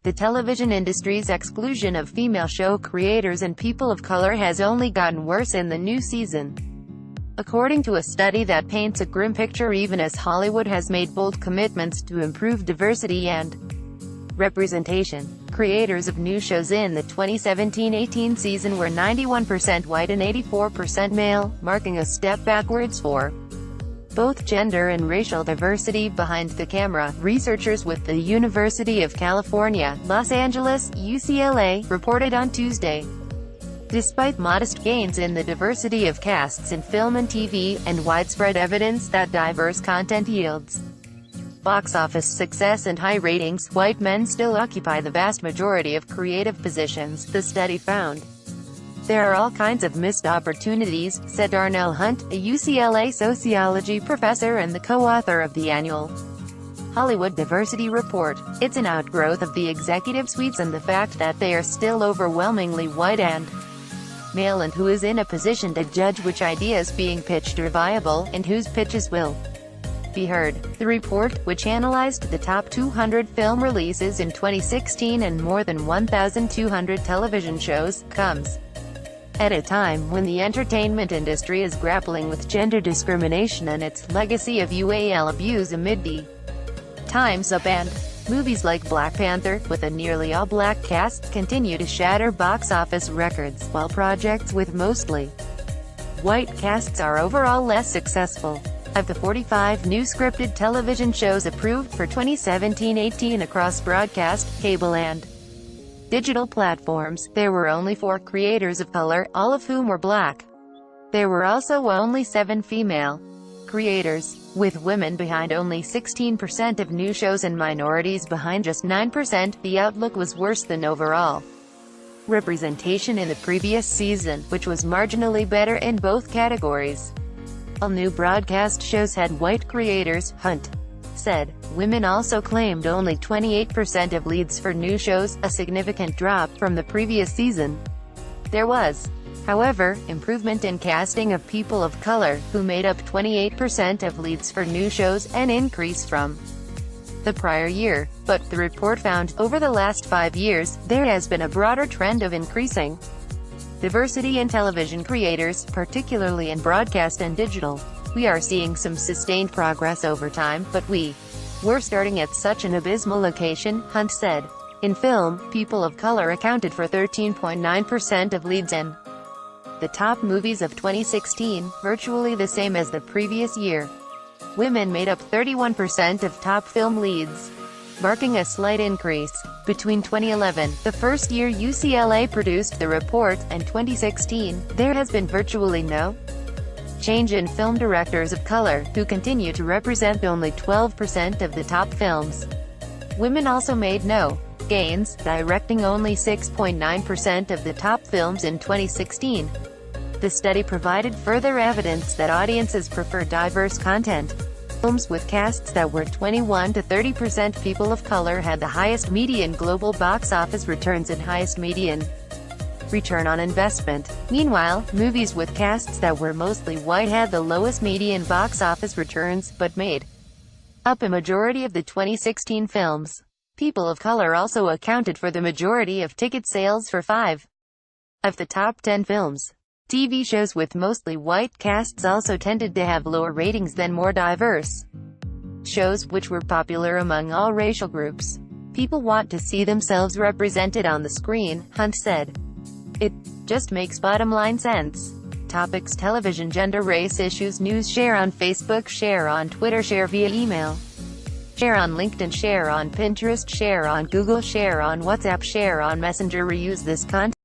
The television industry's exclusion of female show creators and people of color has only gotten worse in the new season. According to a study that paints a grim picture even as Hollywood has made bold commitments to improve diversity and representation. Creators of new shows in the 2017-18 season were 91% white and 84% male, marking a step backwards for both gender and racial diversity behind the camera. Researchers with the University of California, Los Angeles, UCLA, reported on Tuesday. Despite modest gains in the diversity of casts in film and TV, and widespread evidence that diverse content yields box office success and high ratings, white men still occupy the vast majority of creative positions, the study found. There are all kinds of missed opportunities, said Darnell Hunt, a UCLA sociology professor and the co-author of the annual Hollywood Diversity Report. It's an outgrowth of the executive suites and the fact that they are still overwhelmingly white and male, and who is in a position to judge which ideas being pitched are viable, and whose pitches will be heard. The report, which analyzed the top 200 film releases in 2016 and more than 1,200 television shows, comes at a time when the entertainment industry is grappling with gender discrimination and its legacy of UAL abuse amid the Time's Up, and movies like Black Panther, with a nearly all-black cast, continue to shatter box office records, while projects with mostly white casts are overall less successful. Of the 45 new scripted television shows approved for 2017-18 across broadcast, cable and digital platforms, there were only 4 creators of color, all of whom were black. There were also only 7 female creators, with women behind only 16% of new shows and minorities behind just 9%. The outlook was worse than overall representation in the previous season, which was marginally better in both categories. All new broadcast shows had white creators, Hunt said. Women also claimed only 28% of leads for new shows, a significant drop from the previous season. There was, however, improvement in casting of people of color, who made up 28% of leads for new shows, an increase from the prior year. But the report found, over the last 5 years, there has been a broader trend of increasing diversity in television creators, particularly in broadcast and digital. We are seeing some sustained progress over time, but we're starting at such an abysmal location, Hunt said. In film, people of color accounted for 13.9% of leads in the top movies of 2016, virtually the same as the previous year. Women made up 31% of top film leads, marking a slight increase. Between 2011, the first year UCLA produced the report, and 2016, there has been virtually no change in film directors of color, who continue to represent only 12% of the top films. Women also made no gains, directing only 6.9% of the top films in 2016. The study provided further evidence that audiences prefer diverse content. Films with casts that were 21 to 30% people of color had the highest median global box office returns and highest median return on investment. Meanwhile, movies with casts that were mostly white had the lowest median box office returns, but made up a majority of the 2016 films. People of color also accounted for the majority of ticket sales for 5 of the top 10 films. TV shows with mostly white casts also tended to have lower ratings than more diverse shows, which were popular among all racial groups. People want to see themselves represented on the screen, Hunt said. It just makes bottom-line sense. Topics: television, gender, race issues, news. Share on Facebook, share on Twitter, share via email, share on LinkedIn, share on Pinterest, share on Google, share on WhatsApp, share on Messenger. Reuse this content